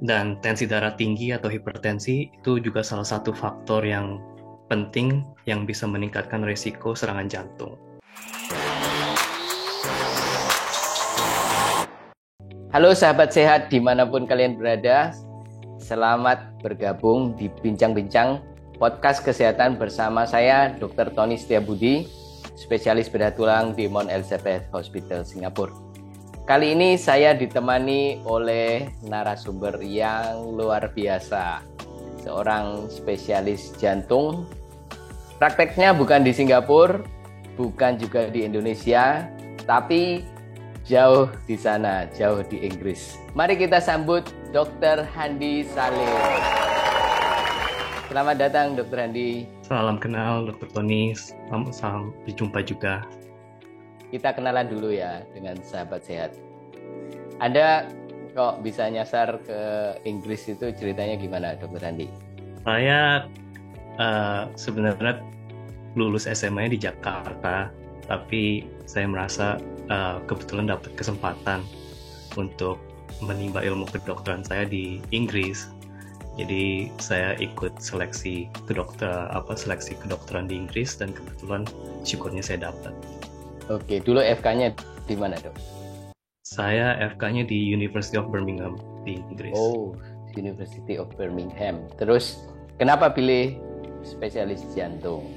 Dan tensi darah tinggi atau hipertensi itu juga salah satu faktor yang penting yang bisa meningkatkan risiko serangan jantung. Halo sahabat sehat dimanapun kalian berada, selamat bergabung di Bincang-Bincang Podcast Kesehatan bersama saya Dr. Tony Setiabudi, spesialis bedah tulang di Mount Elizabeth Hospital Singapura. Kali ini saya ditemani oleh narasumber yang luar biasa, seorang spesialis jantung. Prakteknya bukan di Singapura, bukan juga di Indonesia, tapi jauh di sana, jauh di Inggris. Mari kita sambut Dr. Handi Salim. Selamat datang Dr. Handi. Salam kenal Dr. Tony, salam berjumpa juga. Kita kenalan dulu ya dengan sahabat sehat. Anda kok bisa nyasar ke Inggris itu ceritanya gimana Dr. Handi? Saya sebenarnya lulus SMA di Jakarta, tapi saya merasa kebetulan dapat kesempatan untuk menimba ilmu kedokteran saya di Inggris. Jadi saya ikut seleksi kedokteran di Inggris dan kebetulan syukurnya saya dapat. Oke, dulu FK-nya di mana, Dok? Saya FK-nya di University of Birmingham di Inggris. Oh, University of Birmingham. Terus kenapa pilih spesialis jantung?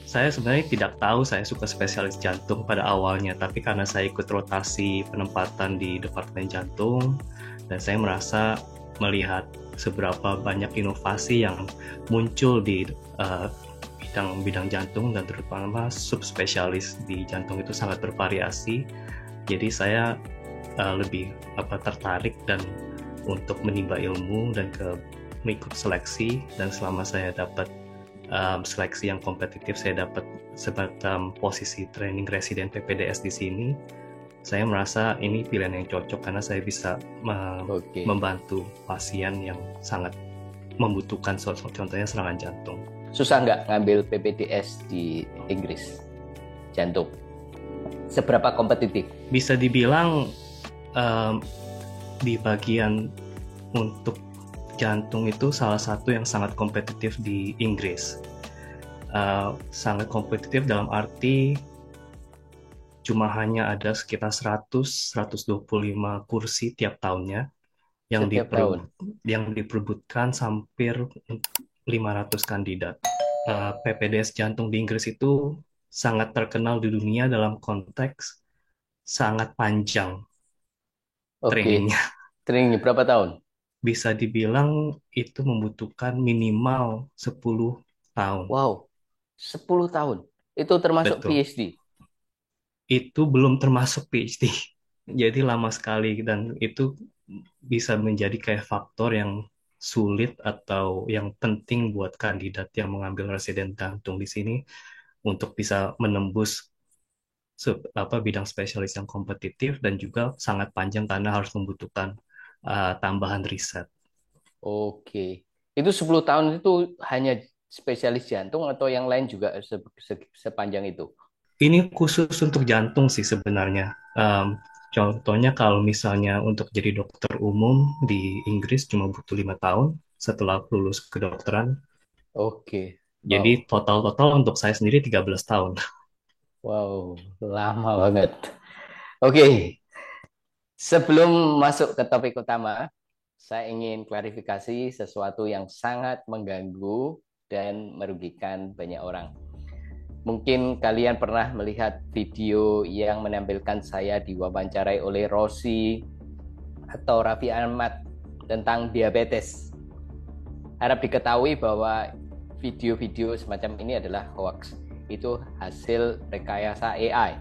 Saya sebenarnya tidak tahu saya suka spesialis jantung pada awalnya, tapi karena saya ikut rotasi penempatan di Departemen Jantung, dan saya merasa melihat seberapa banyak inovasi yang muncul di bidang jantung, dan terutama subspesialis di jantung itu sangat bervariasi. Jadi saya lebih tertarik dan untuk menimba ilmu dan mengikut seleksi, dan selama saya dapat seleksi yang kompetitif, saya dapat posisi training residen PPDS di sini. Saya merasa ini pilihan yang cocok karena saya bisa membantu pasien yang sangat membutuhkan, contohnya serangan jantung. Susah nggak ngambil PPDS di Inggris jantung? Seberapa kompetitif? Bisa dibilang di bagian untuk jantung itu salah satu yang sangat kompetitif di Inggris. Sangat kompetitif dalam arti cuma hanya ada sekitar 100-125 kursi tiap tahunnya yang diperebutkan hampir 500 kandidat. PPDS jantung di Inggris itu sangat terkenal di dunia dalam konteks sangat panjang trainingnya. Trainingnya berapa tahun? Bisa dibilang itu membutuhkan minimal 10 tahun. Wow, 10 tahun. Itu termasuk Betul. PhD? Itu belum termasuk PhD. Jadi lama sekali, dan itu bisa menjadi kayak faktor yang sulit atau yang penting buat kandidat yang mengambil residen jantung di sini untuk bisa menembus bidang spesialis yang kompetitif, dan juga sangat panjang karena harus membutuhkan tambahan riset. Oke. Itu 10 tahun itu hanya spesialis jantung atau yang lain juga sepanjang itu? Ini khusus untuk jantung sih sebenarnya. Contohnya kalau misalnya untuk jadi dokter umum di Inggris cuma butuh 5 tahun setelah lulus kedokteran. Oke. Jadi Wow. total untuk saya sendiri 13 tahun. Wow, lama banget. Oke. Sebelum masuk ke topik utama, saya ingin klarifikasi sesuatu yang sangat mengganggu dan merugikan banyak orang. Mungkin kalian pernah melihat video yang menampilkan saya diwawancarai oleh Rosi atau Raffi Ahmad tentang diabetes. Harap diketahui bahwa video-video semacam ini adalah hoax. Itu hasil rekayasa AI.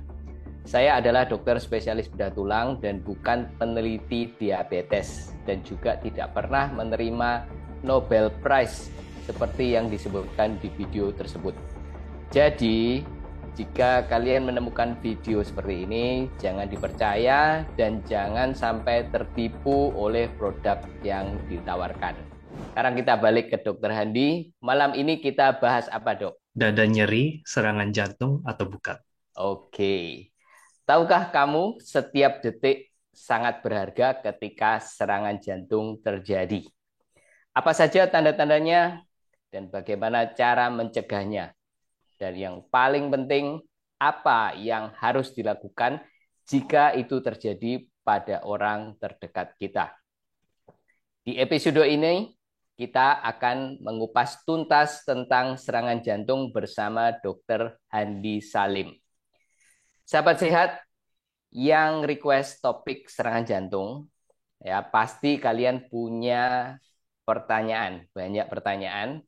Saya adalah dokter spesialis bedah tulang dan bukan peneliti diabetes, dan juga tidak pernah menerima Nobel Prize seperti yang disebutkan di video tersebut. Jadi, jika kalian menemukan video seperti ini, jangan dipercaya dan jangan sampai tertipu oleh produk yang ditawarkan. Sekarang kita balik ke Dokter Handi. Malam ini kita bahas apa, Dok? Dada nyeri, serangan jantung atau bukan? Oke. Tahukah kamu setiap detik sangat berharga ketika serangan jantung terjadi. Apa saja tanda-tandanya dan bagaimana cara mencegahnya? Dan yang paling penting, apa yang harus dilakukan jika itu terjadi pada orang terdekat kita? Di episode ini, kita akan mengupas tuntas tentang serangan jantung bersama Dr. Handi Salim. Sahabat sehat yang request topik serangan jantung, ya pasti kalian punya pertanyaan, banyak pertanyaan.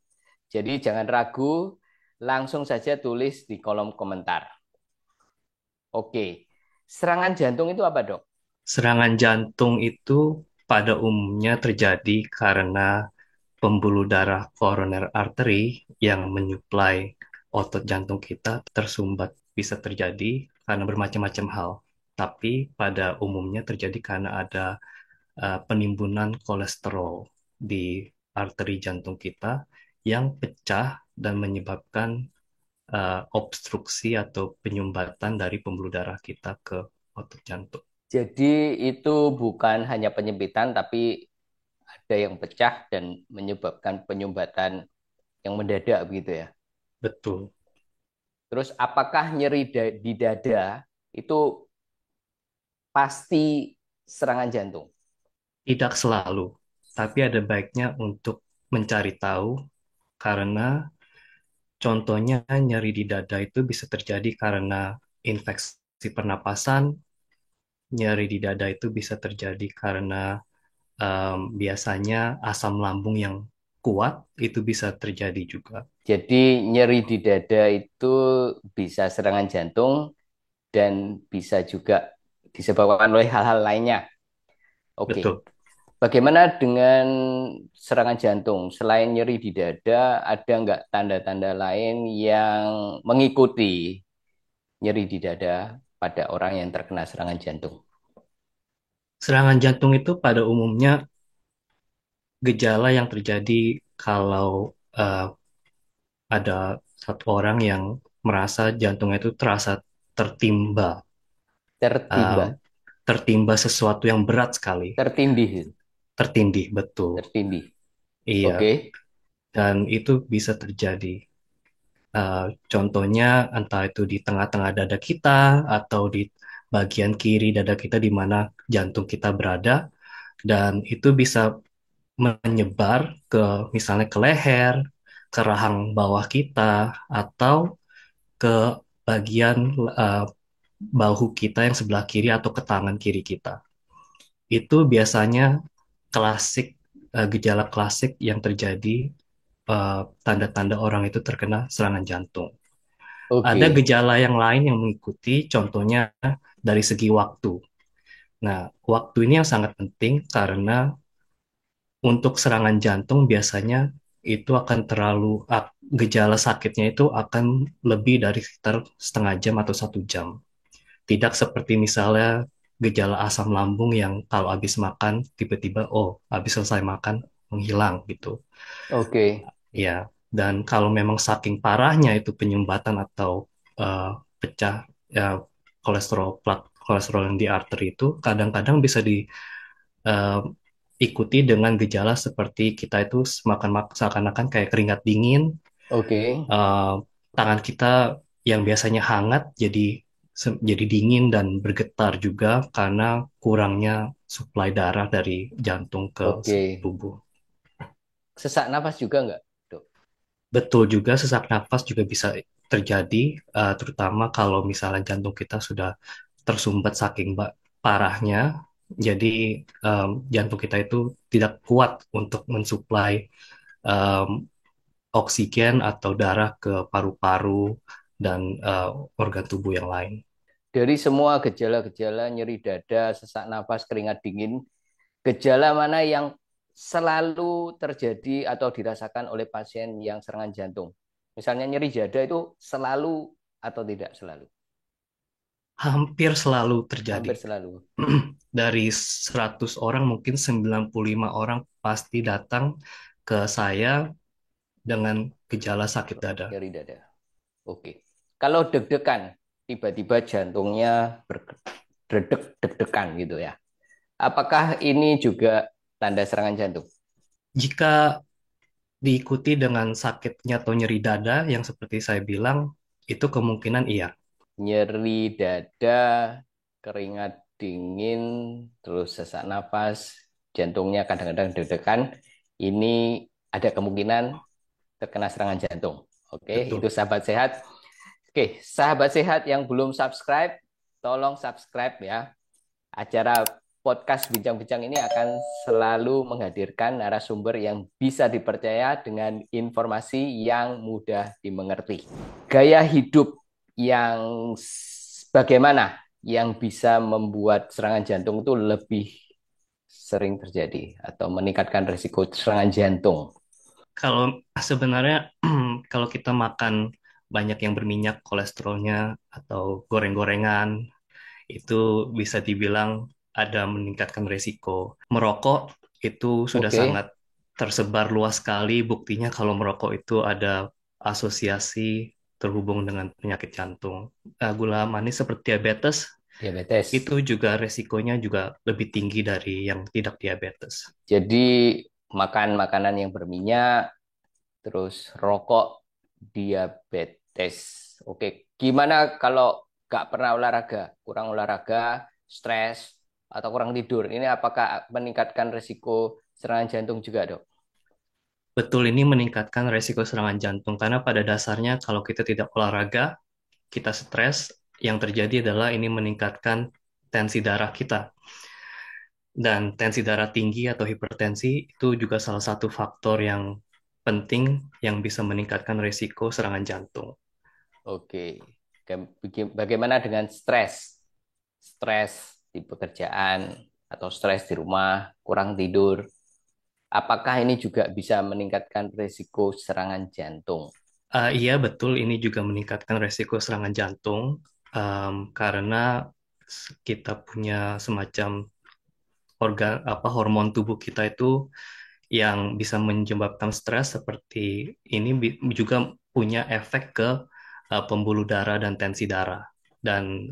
Jadi jangan ragu, langsung saja tulis di kolom komentar. Oke, serangan jantung itu apa, Dok? Serangan jantung itu pada umumnya terjadi karena pembuluh darah koroner arteri yang menyuplai otot jantung kita tersumbat. Bisa terjadi karena bermacam-macam hal, tapi pada umumnya terjadi karena ada penimbunan kolesterol di arteri jantung kita yang pecah dan menyebabkan obstruksi atau penyumbatan dari pembuluh darah kita ke otot jantung. Jadi itu bukan hanya penyempitan, tapi ada yang pecah dan menyebabkan penyumbatan yang mendadak begitu ya. Betul. Terus apakah nyeri di dada itu pasti serangan jantung? Tidak selalu, tapi ada baiknya untuk mencari tahu karena contohnya nyeri di dada itu bisa terjadi karena infeksi pernapasan, nyeri di dada itu bisa terjadi karena biasanya asam lambung yang kuat itu bisa terjadi juga. Jadi nyeri di dada itu bisa serangan jantung dan bisa juga disebabkan oleh hal-hal lainnya. Oke, Betul. bagaimana dengan serangan jantung? Selain nyeri di dada, ada nggak tanda-tanda lain yang mengikuti nyeri di dada pada orang yang terkena serangan jantung? Serangan jantung itu pada umumnya gejala yang terjadi kalau ada satu orang yang merasa jantungnya itu terasa tertimba, um, Tertimba, tertimba sesuatu yang berat sekali, tertindih, tertindih, betul. tertindih. Iya, Oke, dan itu bisa terjadi. Contohnya entah itu di tengah-tengah dada kita atau di bagian kiri dada kita di mana jantung kita berada, dan itu bisa menyebar ke misalnya ke leher, ke rahang bawah kita, atau ke bagian uh, bahu kita yang sebelah kiri atau ke tangan kiri kita. Itu biasanya klasik, gejala klasik yang terjadi, tanda-tanda orang itu terkena serangan jantung. Ada oke, gejala yang lain yang mengikuti, contohnya dari segi waktu. Nah, waktu ini yang sangat penting karena untuk serangan jantung biasanya itu akan gejala sakitnya itu akan lebih dari sekitar setengah jam atau 1 jam. Tidak seperti misalnya gejala asam lambung yang kalau habis makan tiba-tiba oh habis selesai makan menghilang gitu. oke, Ya, dan kalau memang saking parahnya itu penyumbatan atau eh, pecah ya plat kolesterol yang di arteri itu kadang-kadang bisa diikuti dengan gejala seperti kita itu semakan seakan-akan kayak keringat dingin, oke, eh, tangan kita yang biasanya hangat jadi dingin dan bergetar juga karena kurangnya suplai darah dari jantung ke oke. tubuh. Sesak napas juga nggak, Dok? Betul juga sesak nafas juga bisa terjadi, terutama kalau misalnya jantung kita sudah tersumbat saking parahnya. Jadi jantung kita itu tidak kuat untuk mensuplai em, oksigen atau darah ke paru-paru dan organ tubuh yang lain. Dari semua gejala-gejala nyeri dada, sesak napas, keringat dingin, gejala mana yang selalu terjadi atau dirasakan oleh pasien yang serangan jantung? Misalnya nyeri dada itu selalu atau tidak selalu? Hampir selalu terjadi. Hampir selalu. Dari 100 orang mungkin 95 orang pasti datang ke saya dengan gejala sakit dada. Nyeri dada. Oke. Kalau deg-degan, tiba-tiba jantungnya berdedek deg-degan gitu ya. Apakah ini juga tanda serangan jantung? Jika diikuti dengan sakitnya atau nyeri dada yang seperti saya bilang, itu kemungkinan iya. Nyeri dada, keringat dingin, terus sesak napas, jantungnya kadang-kadang deg-degan, ini ada kemungkinan terkena serangan jantung. Oke, itu Betul. sahabat sehat. Oke, sahabat sehat yang belum subscribe, tolong subscribe ya. Acara podcast Bincang-Bincang ini akan selalu menghadirkan narasumber yang bisa dipercaya dengan informasi yang mudah dimengerti. Gaya hidup yang bagaimana yang bisa membuat serangan jantung itu lebih sering terjadi atau meningkatkan risiko serangan jantung. Kalau sebenarnya kalau kita makan banyak yang berminyak, kolesterolnya atau goreng-gorengan, itu bisa dibilang ada meningkatkan risiko. Merokok itu sudah Oke, sangat tersebar luas sekali. Buktinya kalau merokok itu ada asosiasi terhubung dengan penyakit jantung. Gula manis seperti diabetes diabetes. itu juga resikonya juga lebih tinggi dari yang tidak diabetes. Jadi makan makanan yang berminyak, terus rokok, diabetes. Oke, gimana kalau nggak pernah olahraga, kurang olahraga, stres, atau kurang tidur? Ini apakah meningkatkan risiko serangan jantung juga, dok? Betul, ini meningkatkan resiko serangan jantung karena pada dasarnya kalau kita tidak olahraga, kita stres, yang terjadi adalah ini meningkatkan tensi darah kita. Dan tensi darah tinggi atau hipertensi itu juga salah satu faktor yang penting yang bisa meningkatkan risiko serangan jantung. Oke, bagaimana dengan stres? Stres di pekerjaan atau stres di rumah, kurang tidur. Apakah ini juga bisa meningkatkan risiko serangan jantung? Iya, betul, ini juga meningkatkan resiko serangan jantung karena kita punya semacam hormon tubuh kita itu yang bisa menyebabkan stres seperti ini juga punya efek ke pembuluh darah dan tensi darah. Dan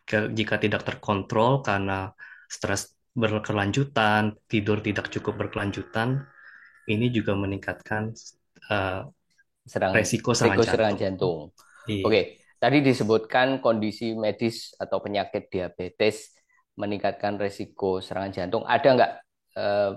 jika tidak terkontrol karena stres berkelanjutan, tidur tidak cukup berkelanjutan, ini juga meningkatkan uh, resiko serangan Risiko serangan jantung. jantung. Iya. Oke, tadi disebutkan kondisi medis atau penyakit diabetes meningkatkan risiko serangan jantung. Ada nggak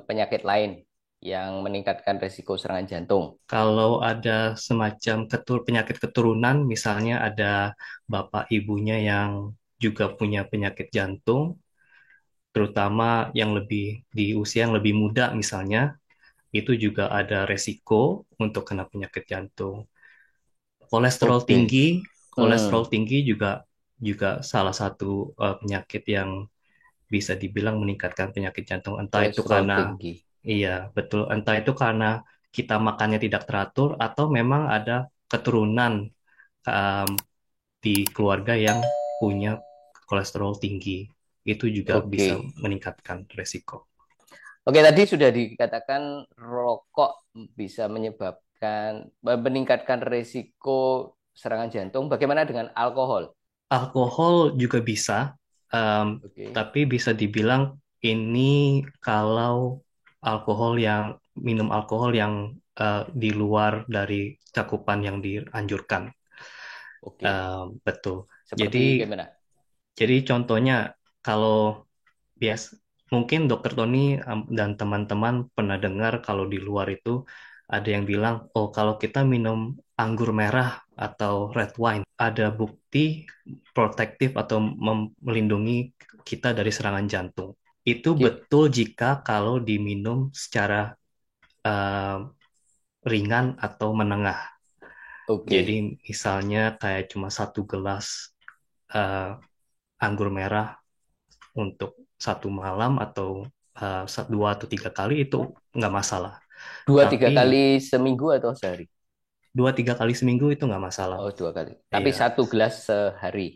penyakit lain yang meningkatkan risiko serangan jantung? Kalau ada semacam penyakit keturunan, misalnya ada bapak ibunya yang juga punya penyakit jantung, terutama yang lebih di usia yang lebih muda misalnya, itu juga ada resiko untuk kena penyakit jantung. Kolesterol Oke. tinggi, kolesterol Hmm, tinggi juga juga salah satu penyakit yang bisa dibilang meningkatkan penyakit jantung. Entah itu kolesterol karena, tinggi. iya betul, entah itu karena kita makannya tidak teratur atau memang ada keturunan um, di keluarga yang punya kolesterol tinggi. Itu juga bisa Oke. meningkatkan resiko. Oke, tadi sudah dikatakan rokok bisa meningkatkan risiko serangan jantung. Bagaimana dengan alkohol? Alkohol juga bisa, um, Oke. tapi bisa dibilang ini kalau minum alkohol yang di luar dari cakupan yang dianjurkan. Oke. Betul. Seperti Jadi, gimana? contohnya kalau bias mungkin Dokter Tony dan teman-teman pernah dengar kalau di luar itu ada yang bilang, oh kalau kita minum anggur merah atau red wine, ada bukti protektif atau melindungi kita dari serangan jantung. Itu Ki- betul jika kalau diminum secara eh, ringan atau menengah. Jadi Oke. misalnya kayak cuma satu gelas eh, anggur merah untuk satu malam atau dua atau tiga kali itu nggak masalah. Dua tiga Tapi kali seminggu atau sehari? dua tiga kali seminggu itu nggak masalah. Oh, dua kali. Tapi Iya, satu gelas sehari.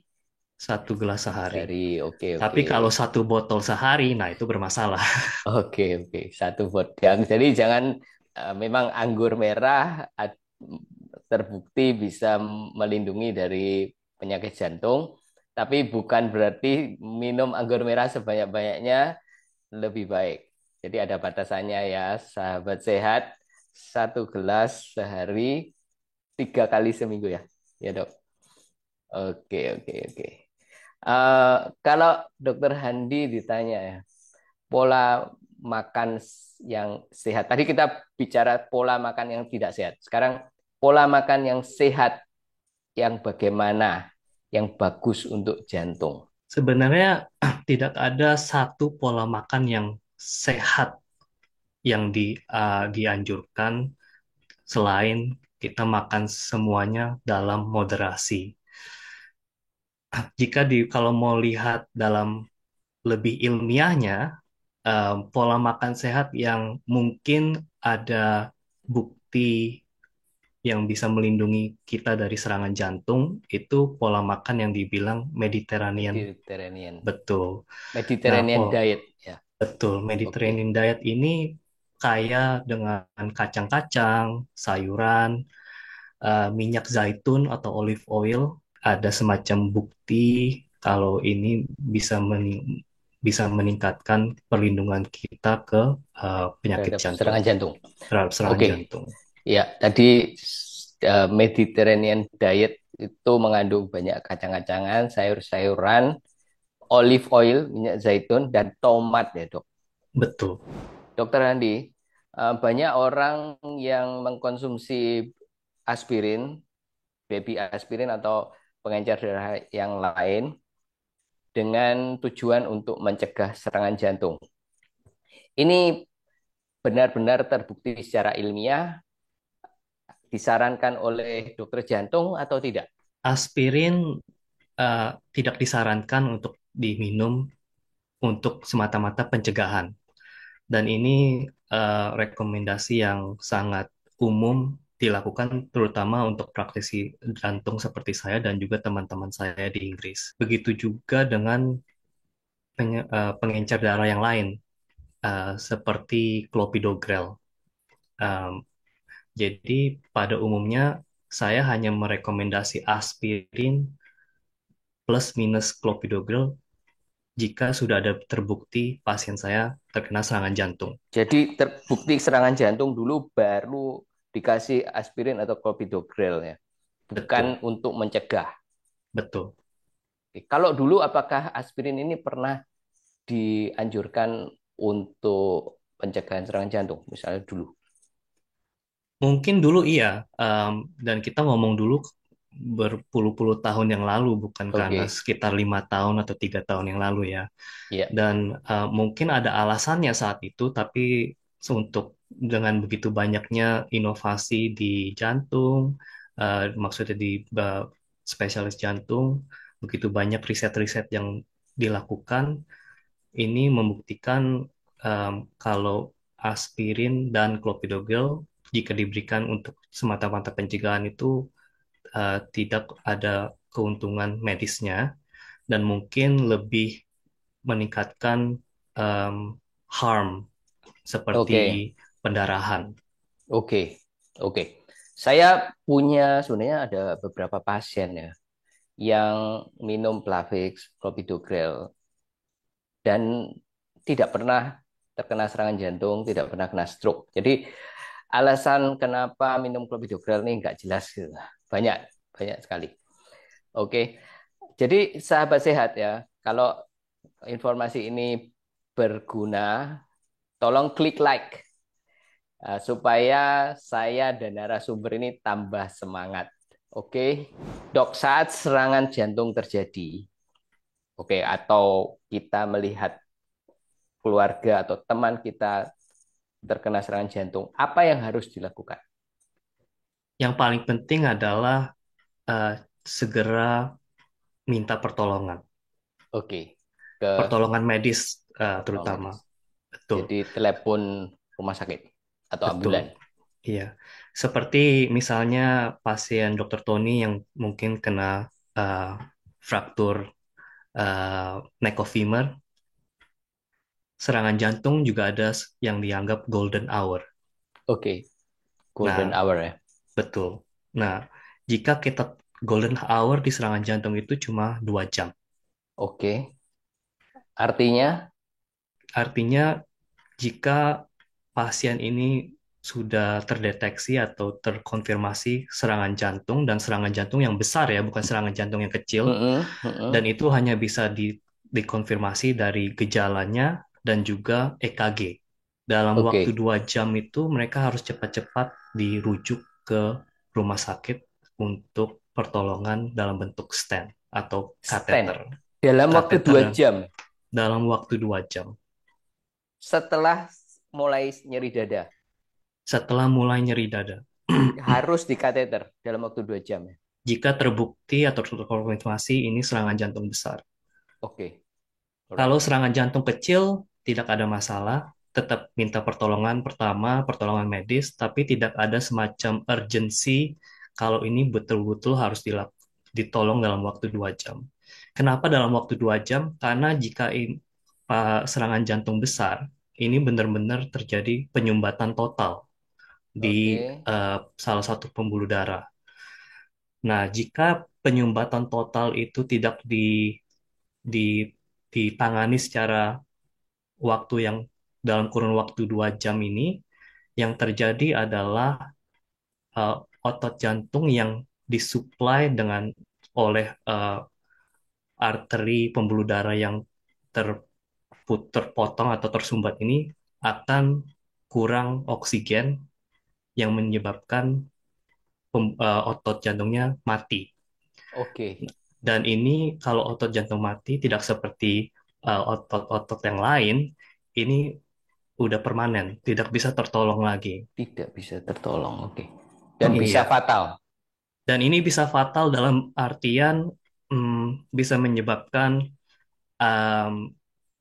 satu gelas sehari. Sehari. Oke, Tapi oke. kalau satu botol sehari, nah itu bermasalah. Oke, oke. Satu buat yang. Jadi jangan memang anggur merah terbukti bisa melindungi dari penyakit jantung, tapi bukan berarti minum anggur merah sebanyak-banyaknya lebih baik. Jadi ada batasannya ya, sahabat sehat, 1 gelas sehari, 3 kali seminggu ya, ya dok. Oke, oke, oke. Eh, Kalau Dokter Handi ditanya ya, pola makan yang sehat. Tadi kita bicara pola makan yang tidak sehat. Sekarang pola makan yang sehat, yang bagaimana, yang bagus untuk jantung. Sebenarnya tidak ada satu pola makan yang sehat yang dianjurkan selain kita makan semuanya dalam moderasi. Jika kalau mau lihat dalam lebih ilmiahnya, pola makan sehat yang mungkin ada bukti yang bisa melindungi kita dari serangan jantung itu pola makan yang dibilang Mediterranean. Mediterranean. Betul. Nah, Mediterranean diet ya. betul. Oke. Mediterranean diet ini kaya dengan kacang-kacang, sayuran, minyak zaitun atau olive oil. Ada semacam bukti kalau ini bisa bisa meningkatkan perlindungan kita ke penyakit Terhadap jantung, serangan jantung. terhadap serangan Oke. jantung. Ya, tadi Mediterranean diet itu mengandung banyak kacang-kacangan, sayur-sayuran, olive oil, minyak zaitun, dan tomat ya, Dok. Betul. Dokter Andi, banyak orang yang mengkonsumsi aspirin, baby aspirin atau pengencer darah yang lain dengan tujuan untuk mencegah serangan jantung. Ini benar-benar terbukti secara ilmiah, disarankan oleh dokter jantung atau tidak? Aspirin eh, tidak disarankan untuk diminum untuk semata-mata pencegahan. Dan ini rekomendasi yang sangat umum dilakukan terutama untuk praktisi jantung seperti saya dan juga teman-teman saya di Inggris. Begitu juga dengan pengencer darah yang lain, seperti clopidogrel. Um, jadi pada umumnya saya hanya merekomendasi aspirin plus minus clopidogrel jika sudah ada terbukti pasien saya terkena serangan jantung. Jadi terbukti serangan jantung dulu baru dikasih aspirin atau clopidogrel ya, bukan Betul, untuk mencegah. betul. Kalau dulu apakah aspirin ini pernah dianjurkan untuk pencegahan serangan jantung, misalnya dulu? Mungkin dulu iya, dan kita ngomong dulu berpuluh-puluh tahun yang lalu, bukan karena Oke, sekitar 5 tahun atau 3 tahun yang lalu ya. iya. Dan mungkin ada alasannya saat itu, tapi untuk dengan begitu banyaknya inovasi di jantung, maksudnya di spesialis jantung, begitu banyak riset-riset yang dilakukan, ini membuktikan kalau aspirin dan clopidogrel jika diberikan untuk semata-mata pencegahan itu tidak ada keuntungan medisnya dan mungkin lebih meningkatkan um, harm seperti Oke, pendarahan. oke, oke. Saya punya sebenarnya ada beberapa pasien ya yang minum Plavix, clopidogrel dan tidak pernah terkena serangan jantung, tidak pernah kena stroke. Jadi alasan kenapa minum clopidogrel ini nggak jelas gitu. Banyak, banyak sekali. Oke, jadi sahabat sehat ya, kalau informasi ini berguna, tolong klik like supaya saya dan narasumber ini tambah semangat. Oke, dok, saat serangan jantung terjadi, oke, atau kita melihat keluarga atau teman kita terkena serangan jantung, apa yang harus dilakukan? Yang paling penting adalah uh, segera minta pertolongan, Oke, ke pertolongan medis pertolongan terutama. medis. Betul, Jadi telepon rumah sakit atau betul. ambulan. Iya, seperti misalnya pasien Dr. Tony yang mungkin kena uh, fraktur neck of femur, serangan jantung juga ada yang dianggap golden hour. Oke, golden Nah, hour ya. betul. Nah, jika kita golden hour di serangan jantung itu cuma 2 jam. Oke, artinya Artinya jika pasien ini sudah terdeteksi atau terkonfirmasi serangan jantung dan serangan jantung yang besar ya, bukan serangan jantung yang kecil, Mm-mm, dan mm-mm. itu hanya bisa dikonfirmasi dari gejalanya dan juga EKG. Dalam waktu Oke, 2 jam itu mereka harus cepat-cepat dirujuk ke rumah sakit untuk pertolongan dalam bentuk stent atau stent. kateter. Dalam waktu Kateter 2 jam dalam waktu 2 jam. setelah mulai nyeri dada, Setelah mulai nyeri dada. harus dikateter dalam waktu 2 jam ya. Jika terbukti atau terkonfirmasi ini serangan jantung besar. Oke, Kalau alright. serangan jantung kecil, tidak ada masalah. Tetap minta pertolongan pertama, pertolongan medis, tapi tidak ada semacam urgensi kalau ini betul-betul harus ditolong dalam waktu 2 jam. Kenapa dalam waktu 2 jam? Karena jika serangan jantung besar, ini benar-benar terjadi penyumbatan total di Oke, salah satu pembuluh darah. Nah, jika penyumbatan total itu tidak di- ditangani secara waktu yang dalam kurun waktu 2 jam ini, yang terjadi adalah uh, otot jantung yang disuplai dengan oleh arteri pembuluh darah yang terpotong atau tersumbat ini akan kurang oksigen yang menyebabkan otot jantungnya mati. oke. Dan ini kalau otot jantung mati tidak seperti otot-otot yang lain, ini udah permanen, tidak bisa tertolong lagi. Tidak bisa tertolong, oke. Dan bisa Iya, fatal. dan ini bisa fatal dalam artian bisa menyebabkan um,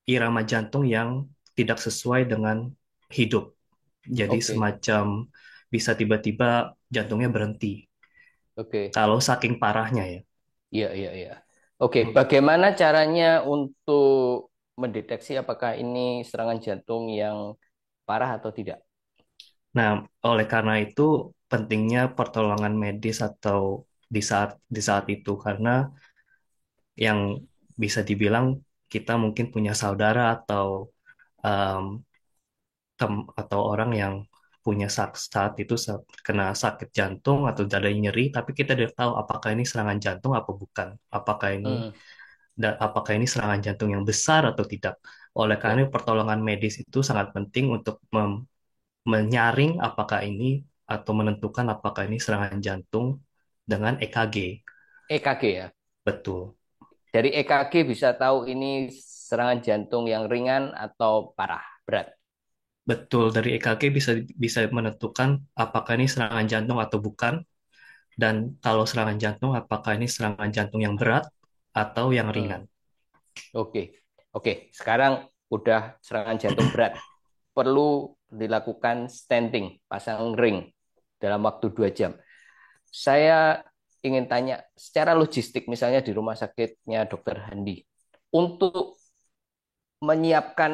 irama jantung yang tidak sesuai dengan hidup. Jadi Oke, semacam bisa tiba-tiba jantungnya berhenti. oke. Kalau saking parahnya ya. Iya, iya, iya. Oke, bagaimana caranya untuk mendeteksi apakah ini serangan jantung yang parah atau tidak? Nah, oleh karena itu pentingnya pertolongan medis atau di saat itu karena yang bisa dibilang kita mungkin punya saudara atau um, atau orang yang punya saat itu kena sakit jantung atau dada nyeri, tapi kita tidak tahu apakah ini serangan jantung atau bukan, Hmm, apakah ini serangan jantung yang besar atau tidak. Oleh karena ya. itu, pertolongan medis itu sangat penting untuk menyaring apakah ini atau menentukan apakah ini serangan jantung dengan EKG. EKG ya. Betul. Dari EKG bisa tahu ini serangan jantung yang ringan atau parah, berat. Betul, dari EKG bisa bisa menentukan apakah ini serangan jantung atau bukan, dan kalau serangan jantung apakah ini serangan jantung yang berat atau yang Hmm, ringan. oke, oke. Sekarang udah serangan jantung berat. Perlu dilakukan stenting, pasang ring dalam waktu 2 jam. Saya ingin tanya, secara logistik misalnya di rumah sakitnya Dokter Handi, untuk menyiapkan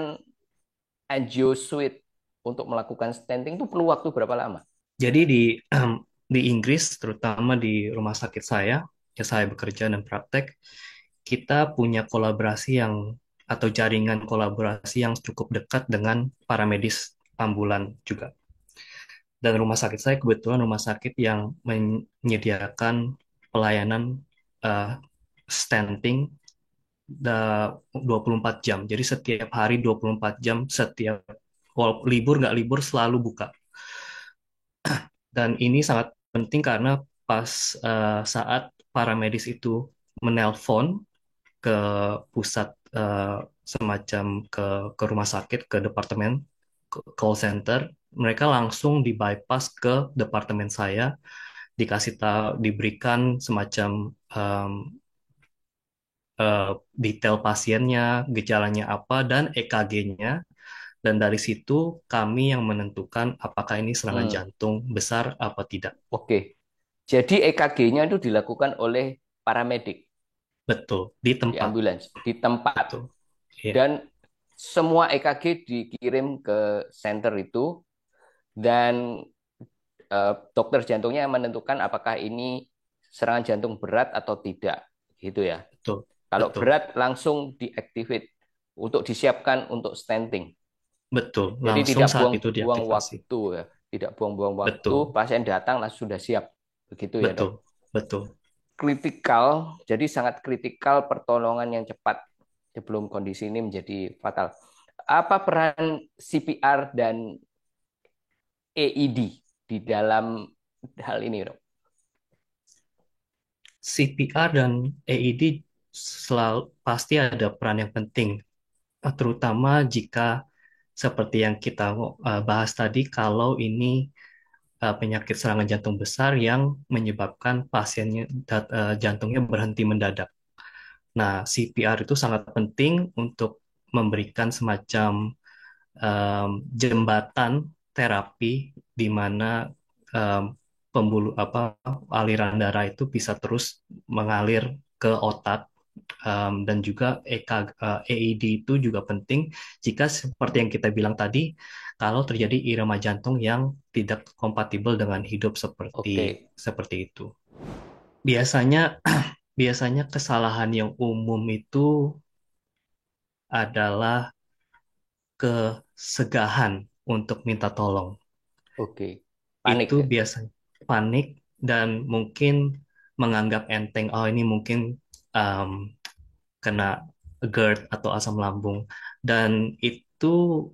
angio suite untuk melakukan stenting itu perlu waktu berapa lama? Jadi di Inggris, terutama di rumah sakit saya, ya saya bekerja dan praktek, kita punya kolaborasi yang atau jaringan kolaborasi yang cukup dekat dengan para medis ambulan juga. Dan rumah sakit saya kebetulan rumah sakit yang menyediakan pelayanan uh, stenting 24 jam. Jadi setiap hari 24 jam, setiap libur nggak libur selalu buka. Dan ini sangat penting karena pas saat para medis itu menelpon ke pusat semacam ke rumah sakit, ke departemen call center, mereka langsung di bypass ke departemen saya, dikasih tahu, diberikan semacam um, detail pasiennya, gejalanya apa, dan EKG-nya. Dan dari situ kami yang menentukan apakah ini serangan Hmm, jantung besar apa tidak. oke. Jadi EKG-nya itu dilakukan oleh paramedik Betul, di di tempat. ambulans, di tempat. Betul. Iya, Dan semua EKG dikirim ke center itu dan dokter jantungnya yang menentukan apakah ini serangan jantung berat atau tidak, gitu ya. betul. Kalau Betul. berat langsung diactivate untuk disiapkan untuk stenting. Betul, Jadi langsung tidak saat itu buang-buang diaktifasi. waktu ya, tidak buang-buang waktu, Betul, pasien datang langsung sudah siap. Begitu ya, Dok. betul, betul. Kritikal, jadi sangat kritikal pertolongan yang cepat sebelum kondisi ini menjadi fatal. Apa peran CPR dan AED di dalam hal ini, Dok? CPR dan AED selalu pasti ada peran yang penting, terutama jika seperti yang kita bahas tadi, kalau ini penyakit serangan jantung besar yang menyebabkan pasiennya jantungnya berhenti mendadak. Nah, CPR itu sangat penting untuk memberikan semacam jembatan terapi di mana um, pembuluh apa aliran darah itu bisa terus mengalir ke otak, dan juga EED itu juga penting jika seperti yang kita bilang tadi, kalau terjadi irama jantung yang tidak kompatibel dengan hidup seperti Oke, seperti itu. Biasanya biasanya kesalahan yang umum itu adalah kesegahan untuk minta tolong. oke. Panik Itu ya. biasanya panik dan mungkin menganggap enteng, oh ini mungkin um, kena GERD atau asam lambung. Dan itu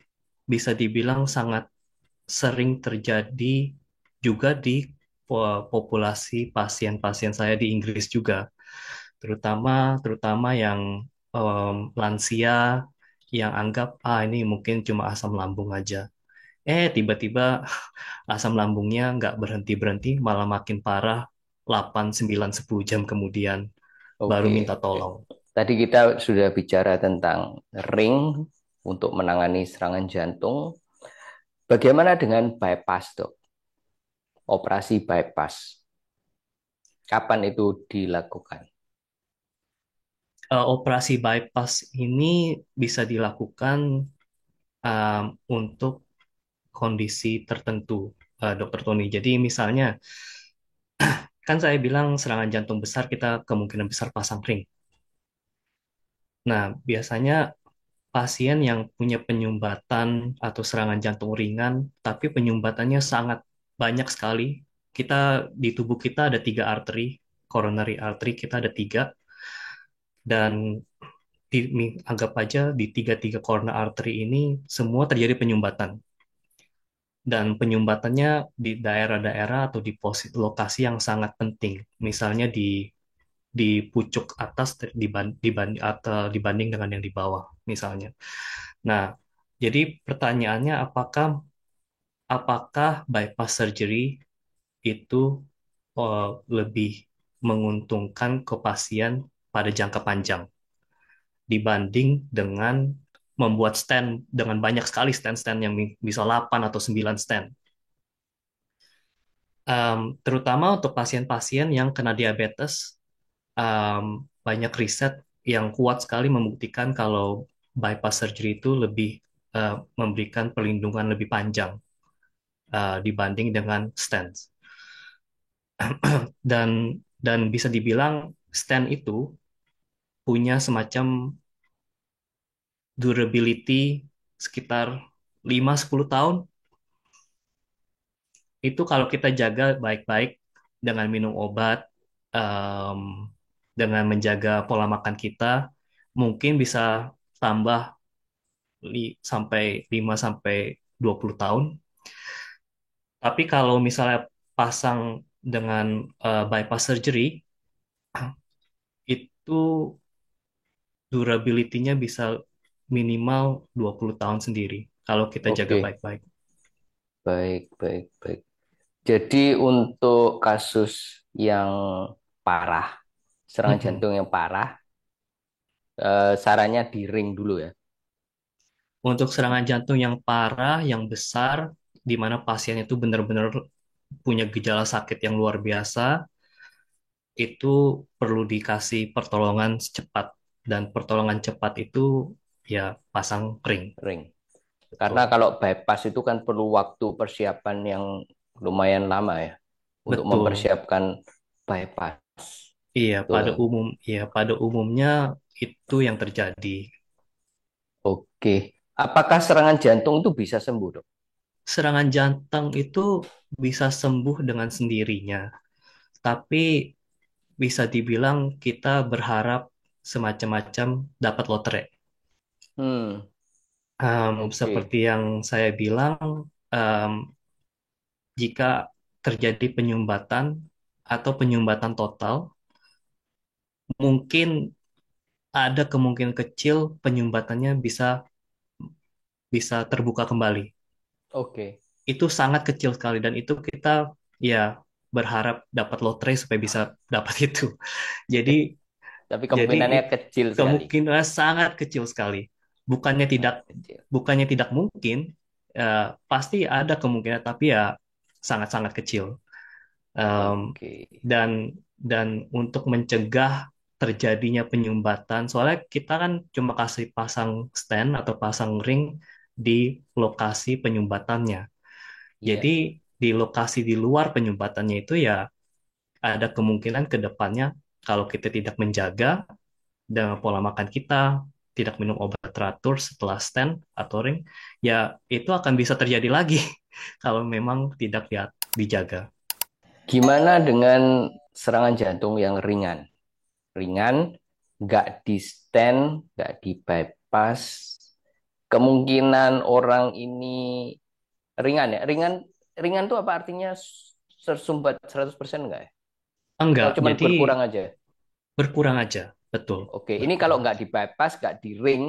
bisa dibilang sangat sering terjadi juga di populasi pasien-pasien saya di Inggris juga, terutama terutama yang lansia yang anggap ini mungkin cuma asam lambung aja. Tiba-tiba asam lambungnya nggak berhenti-berhenti, malah makin parah 8, 9, 10 jam kemudian baru Oke. minta tolong. Tadi kita sudah bicara tentang ring untuk menangani serangan jantung. Bagaimana dengan bypass, Dok? Operasi bypass. Kapan itu dilakukan? Operasi bypass ini bisa dilakukan untuk kondisi tertentu, Dokter Tony. Jadi misalnya, kan saya bilang serangan jantung besar kita kemungkinan besar pasang ring. Nah, biasanya pasien yang punya penyumbatan atau serangan jantung ringan, tapi penyumbatannya sangat banyak sekali. Kita di tubuh kita ada tiga arteri, coronary artery kita ada tiga, dan anggap aja di tiga-tiga coronary artery ini semua terjadi penyumbatan. Dan penyumbatannya di daerah-daerah atau di lokasi yang sangat penting. Misalnya di pucuk atas atau dibanding dengan yang di bawah, misalnya. Nah, jadi pertanyaannya apakah bypass surgery itu lebih menguntungkan ke pasien pada jangka panjang dibanding dengan membuat stand dengan banyak sekali stand-stand yang bisa 8 atau 9 stand. Terutama untuk pasien-pasien yang kena diabetes, banyak riset yang kuat sekali membuktikan kalau bypass surgery itu lebih memberikan perlindungan lebih panjang dibanding dengan stents. Dan bisa dibilang stent itu punya semacam durability sekitar 5-10 tahun. Itu kalau kita jaga baik-baik dengan minum obat, em, dengan menjaga pola makan kita, mungkin bisa tambah sampai 5 sampai 20 tahun. Tapi kalau misalnya pasang dengan bypass surgery, itu durability-nya bisa minimal 20 tahun sendiri kalau kita jaga Oke, baik-baik. baik, baik, baik. Jadi untuk kasus yang parah, serangan Mm-mm. jantung yang parah, sarannya di ring dulu ya. Untuk serangan jantung yang parah, yang besar, di mana pasien itu benar-benar punya gejala sakit yang luar biasa, itu perlu dikasih pertolongan cepat. Dan pertolongan cepat itu ya pasang ring. Ring. Karena Betul. kalau bypass itu kan perlu waktu persiapan yang lumayan lama ya untuk Betul. mempersiapkan bypass. Iya, Betul. pada umumnya itu yang terjadi. Oke. Apakah serangan jantung itu bisa sembuh, dok? Serangan jantung itu bisa sembuh dengan sendirinya, tapi bisa dibilang kita berharap semacam-macam dapat lotre. Hmm, oke. Seperti yang saya bilang, em, jika terjadi penyumbatan atau penyumbatan total, mungkin ada kemungkinan kecil penyumbatannya bisa bisa terbuka kembali. Oke. Itu sangat kecil sekali dan itu kita ya berharap dapat lotre supaya bisa dapat itu. Jadi Tapi jadi kemungkinannya kecil sekali. kemungkinan sangat kecil sekali. Bukannya tidak Sangat kecil. bukannya tidak mungkin, pasti ada kemungkinan tapi ya sangat-sangat kecil. Em, Oke. dan untuk mencegah terjadinya penyumbatan, soalnya kita kan cuma kasih pasang stand atau pasang ring di lokasi penyumbatannya. Iya. Jadi di lokasi di luar penyumbatannya itu ya ada kemungkinan ke depannya kalau kita tidak menjaga dengan pola makan kita, tidak minum obat teratur setelah stand atau ring, ya itu akan bisa terjadi lagi kalau memang tidak dijaga. Gimana dengan serangan jantung yang ringan? Ringan, nggak di stand, nggak di bypass. Kemungkinan orang ini ringan ya. Ringan tuh apa artinya tersumbat 100% nggak ya? Atau Enggak, cuman jadi berkurang aja? berkurang aja, betul, Oke, ini kalau berkurang. nggak di bypass, nggak di ring,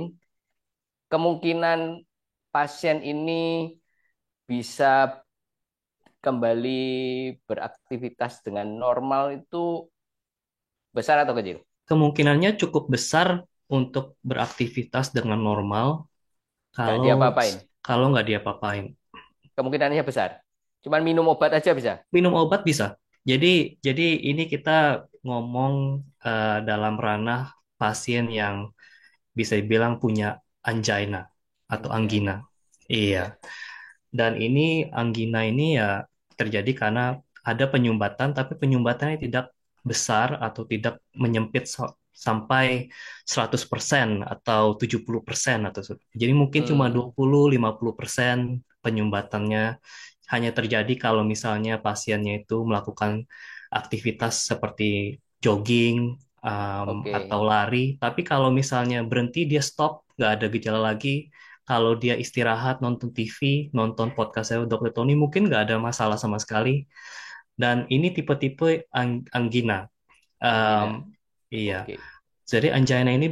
kemungkinan pasien ini bisa kembali beraktivitas dengan normal itu besar atau kecil? Kemungkinannya cukup besar untuk beraktivitas dengan normal Nggak kalau diapa-apain. kalau nggak diapa-apain. Kemungkinannya besar. Cuman minum obat aja bisa. Minum obat bisa. Jadi ini kita ngomong dalam ranah pasien yang bisa dibilang punya angina atau anggina. Angina. Iya. Ya. Dan ini anggina ini ya terjadi karena ada penyumbatan, tapi penyumbatannya tidak besar atau tidak menyempit sampai 100% atau 70% atau jadi mungkin cuma Hmm, 20-50% penyumbatannya hanya terjadi kalau misalnya pasiennya itu melakukan aktivitas seperti jogging atau oke. lari. Tapi kalau misalnya berhenti dia stop, nggak ada gejala lagi, kalau dia istirahat, nonton TV, nonton podcast saya Dokter Tony, mungkin nggak ada masalah sama sekali. Dan ini tipe-tipe anggina. Angina. Em, iya. Oke. Jadi angina ini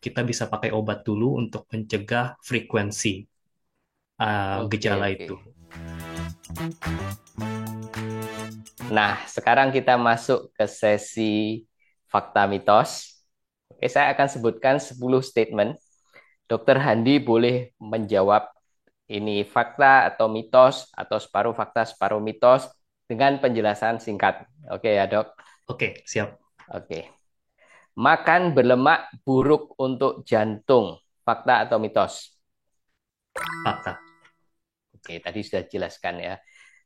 kita bisa pakai obat dulu untuk mencegah frekuensi Oke, gejala oke. itu. Nah, sekarang kita masuk ke sesi fakta mitos. Oke, saya akan sebutkan 10 statement. Dokter Handi boleh menjawab ini fakta atau mitos atau separuh fakta, separuh mitos dengan penjelasan singkat. Oke ya, Dok. Oke, siap. Oke. Makan berlemak buruk untuk jantung. Fakta atau mitos? Fakta. Oke, tadi sudah jelaskan ya.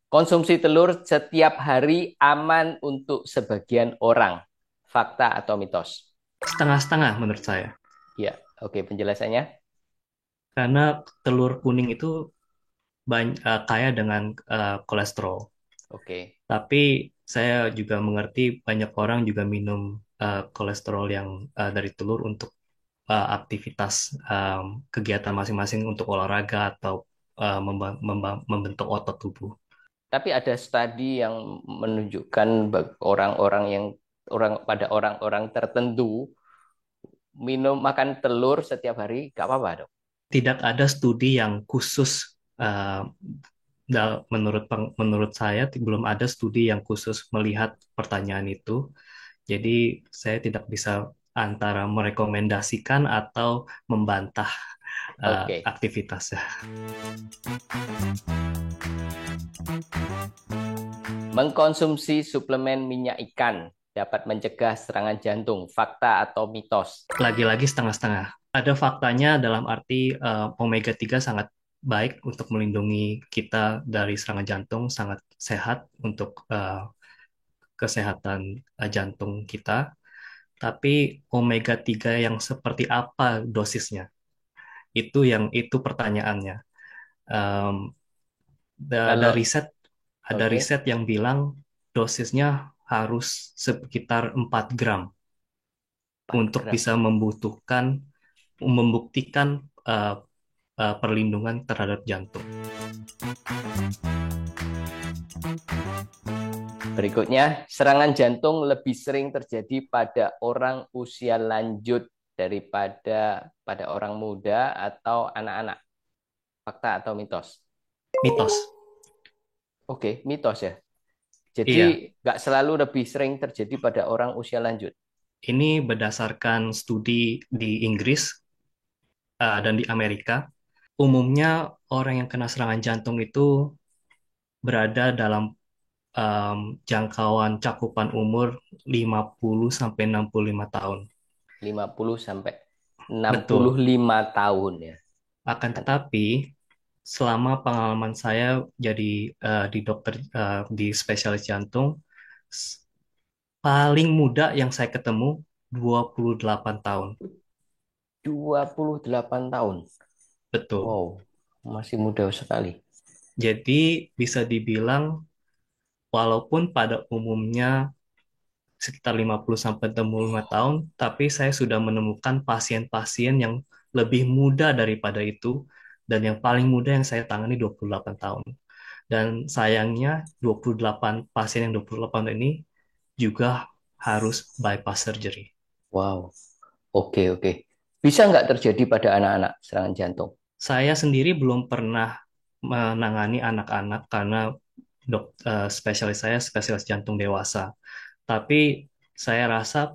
Konsumsi telur setiap hari aman untuk sebagian orang. Fakta atau mitos? Setengah-setengah menurut saya. Ya, oke penjelasannya. Karena telur kuning itu kaya dengan kolesterol. Oke, Tapi saya juga mengerti banyak orang juga minum kolesterol yang dari telur untuk aktivitas kegiatan masing-masing untuk olahraga atau membentuk otot tubuh. tapi ada studi yang menunjukkan orang-orang yang orang-orang tertentu minum makan telur setiap hari gak apa-apa dok. Tidak ada studi yang khusus menurut saya belum ada studi yang khusus melihat pertanyaan itu. Jadi saya tidak bisa antara merekomendasikan atau membantah Oke, aktivitasnya. mengkonsumsi suplemen minyak ikan dapat mencegah serangan jantung. Fakta atau mitos? Lagi-lagi setengah-setengah. Ada faktanya dalam arti omega 3 sangat baik untuk melindungi kita dari serangan jantung, sangat sehat untuk kesehatan jantung kita. Tapi omega 3 yang seperti apa dosisnya? Itu pertanyaannya. Em, ada Kalau oke, riset yang bilang dosisnya harus sekitar 4 gram 4 untuk gram. bisa membuktikan eh, perlindungan terhadap jantung. Berikutnya, serangan jantung lebih sering terjadi pada orang usia lanjut daripada pada orang muda atau anak-anak. Fakta atau mitos? Mitos. Oke, mitos ya. Jadi Iya, nggak selalu lebih sering terjadi pada orang usia lanjut. ini berdasarkan studi di Inggris dan di Amerika. Umumnya orang yang kena serangan jantung itu berada dalam jangkauan cakupan umur 50 sampai 65 tahun. 50 sampai enam puluh Betul. lima tahun ya. Akan tetapi selama pengalaman saya jadi di dokter di spesialis jantung, s- paling muda yang saya ketemu 28 tahun. 28 tahun. Betul. Wow, masih muda sekali. Jadi bisa dibilang walaupun pada umumnya sekitar 50 sampai 65 tahun, tapi saya sudah menemukan pasien-pasien yang lebih muda daripada itu dan yang paling muda yang saya tangani 28 tahun. Dan sayangnya 28 pasien yang 28 tahun ini juga harus bypass surgery. Wow, oke oke. Bisa nggak terjadi pada anak-anak serangan jantung? Saya sendiri belum pernah menangani anak-anak karena spesialis saya spesialis jantung dewasa. Tapi saya rasa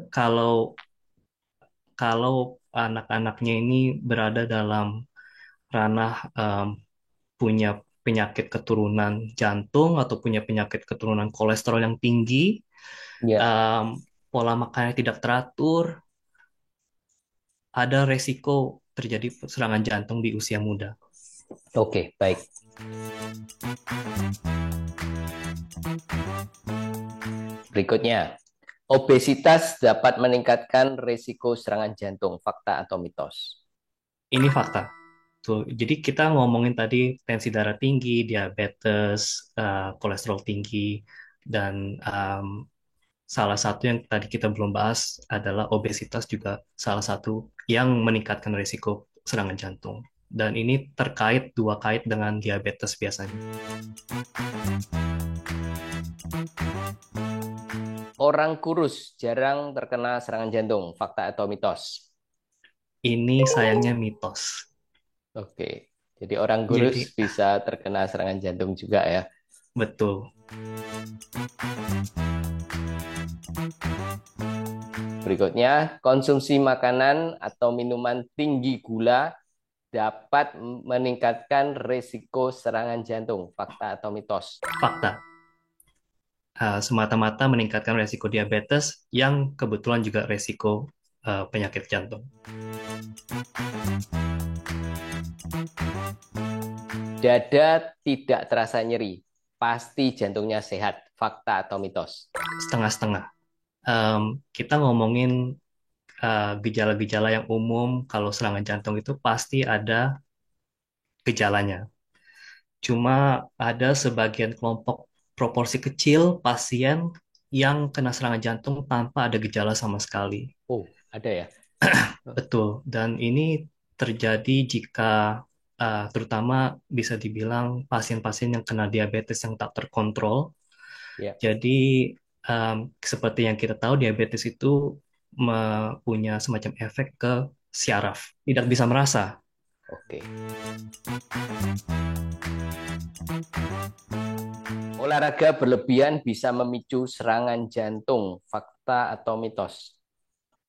kalau kalau anak-anaknya ini berada dalam ranah punya penyakit keturunan jantung atau punya penyakit keturunan kolesterol yang tinggi, Ya, em, pola makannya tidak teratur, ada resiko terjadi serangan jantung di usia muda. oke, baik. Berikutnya, obesitas dapat meningkatkan risiko serangan jantung. Fakta atau mitos? Ini fakta. Tuh, jadi kita ngomongin tadi tensi darah tinggi, diabetes, kolesterol tinggi, dan salah satu yang tadi kita belum bahas adalah obesitas juga salah satu yang meningkatkan risiko serangan jantung. Dan ini dua kait dengan diabetes biasanya. Orang kurus jarang terkena serangan jantung. Fakta atau mitos? Ini sayangnya mitos. Oke, jadi orang kurus Jadi, bisa terkena serangan jantung juga ya. betul. Berikutnya, konsumsi makanan atau minuman tinggi gula dapat meningkatkan risiko serangan jantung. Fakta atau mitos? Fakta. Semata-mata meningkatkan resiko diabetes yang kebetulan juga resiko penyakit jantung. Dada tidak terasa nyeri, pasti jantungnya sehat. Fakta atau mitos? Setengah-setengah. Kita ngomongin gejala-gejala yang umum kalau serangan jantung itu pasti ada gejalanya. Cuma ada sebagian kelompok proporsi kecil pasien yang kena serangan jantung tanpa ada gejala sama sekali. Oh, ada ya? Betul, dan ini terjadi jika terutama bisa dibilang pasien-pasien yang kena diabetes yang tak terkontrol. Ya, Jadi seperti yang kita tahu diabetes itu punya semacam efek ke syaraf, tidak bisa merasa. oke. Olahraga berlebihan bisa memicu serangan jantung. Fakta atau mitos?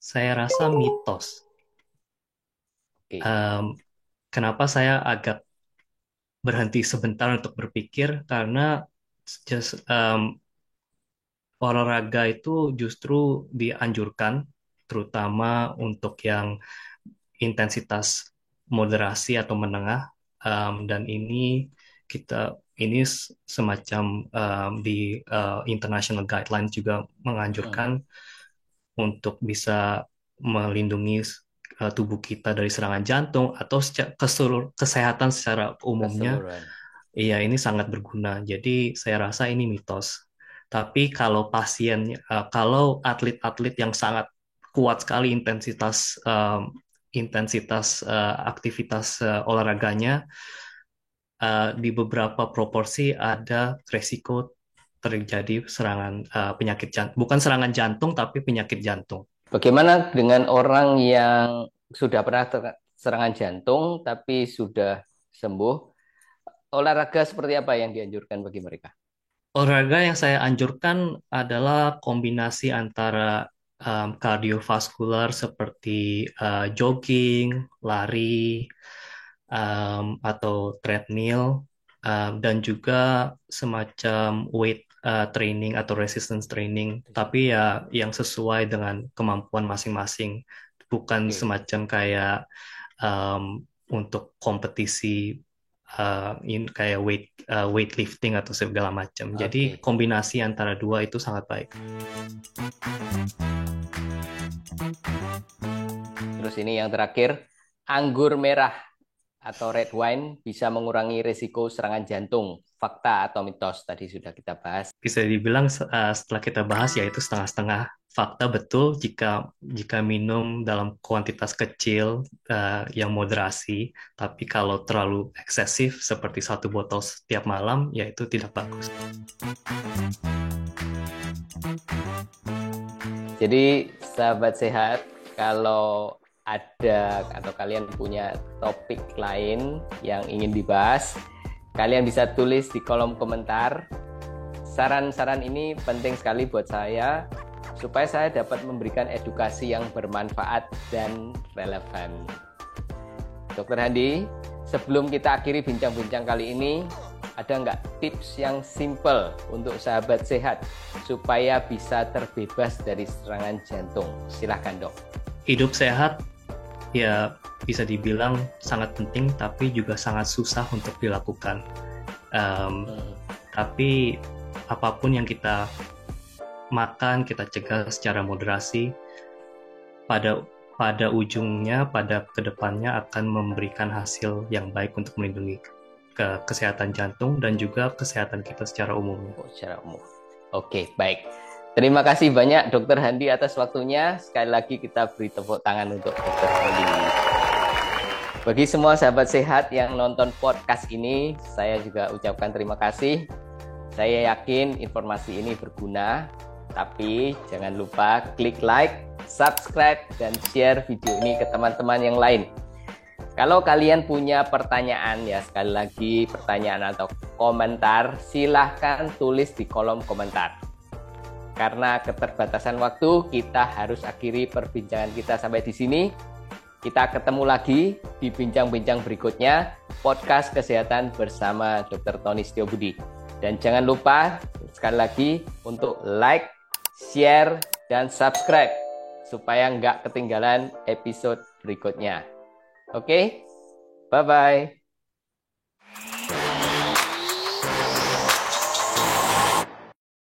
Saya rasa mitos. Oke. Em, Kenapa saya agak berhenti sebentar untuk berpikir karena just, olahraga itu justru dianjurkan, terutama untuk yang intensitas moderasi atau menengah, dan ini kita ini semacam di international guidelines juga Mm. menganjurkan untuk bisa melindungi tubuh kita dari serangan jantung atau kesehatan secara umumnya. Keseluruhan. Iya, ini sangat berguna. Jadi saya rasa ini mitos. Tapi kalau kalau atlet-atlet yang sangat kuat sekali aktivitas olahraganya, di beberapa proporsi ada resiko terjadi penyakit jantung, bukan serangan jantung tapi penyakit jantung. Bagaimana dengan orang yang sudah pernah serangan jantung tapi sudah sembuh? Olahraga seperti apa yang dianjurkan bagi mereka? Olahraga yang saya anjurkan adalah kombinasi antara kardiovaskular seperti jogging, lari, atau treadmill, dan juga semacam weight training atau resistance training. Tapi ya yang sesuai dengan kemampuan masing-masing, bukan Oke, semacam kayak untuk kompetisi kayak weightlifting atau segala macam. Jadi oke. kombinasi antara dua itu sangat baik. Terus ini yang terakhir, anggur merah atau red wine bisa mengurangi risiko serangan jantung. Fakta atau mitos tadi sudah kita bahas. Bisa dibilang setelah kita bahas ya itu setengah-setengah. Fakta betul jika minum dalam kuantitas kecil yang moderasi, tapi kalau terlalu eksesif seperti 1 botol setiap malam ya itu tidak bagus. Jadi sahabat sehat, kalau ada atau kalian punya topik lain yang ingin dibahas, kalian bisa tulis di kolom komentar. Saran-saran ini penting sekali buat saya supaya saya dapat memberikan edukasi yang bermanfaat dan relevan. Dokter Handi, sebelum kita akhiri bincang-bincang kali ini, ada nggak tips yang simple untuk sahabat sehat supaya bisa terbebas dari serangan jantung? Silahkan dok. Hidup sehat ya bisa dibilang sangat penting, tapi juga sangat susah untuk dilakukan. Um, tapi apapun yang kita makan, kita cegah secara moderasi, pada ujungnya, pada kedepannya akan memberikan hasil yang baik untuk melindungi kesehatan jantung dan juga kesehatan kita secara umumnya. Secara umum. Oke, baik. Terima kasih banyak Dokter Handi atas waktunya. Sekali lagi kita beri tepuk tangan untuk Dokter Handi. Bagi semua sahabat sehat yang nonton podcast ini, saya juga ucapkan terima kasih. Saya yakin informasi ini berguna, tapi jangan lupa klik like, subscribe, dan share video ini ke teman-teman yang lain. Kalau kalian punya pertanyaan, ya sekali lagi pertanyaan atau komentar, silahkan tulis di kolom komentar. Karena keterbatasan waktu, kita harus akhiri perbincangan kita sampai di sini. Kita ketemu lagi di bincang-bincang berikutnya, podcast kesehatan bersama Dr. Tony Setiobudi. Dan jangan lupa sekali lagi untuk like, share, dan subscribe supaya nggak ketinggalan episode berikutnya. Oke, bye-bye.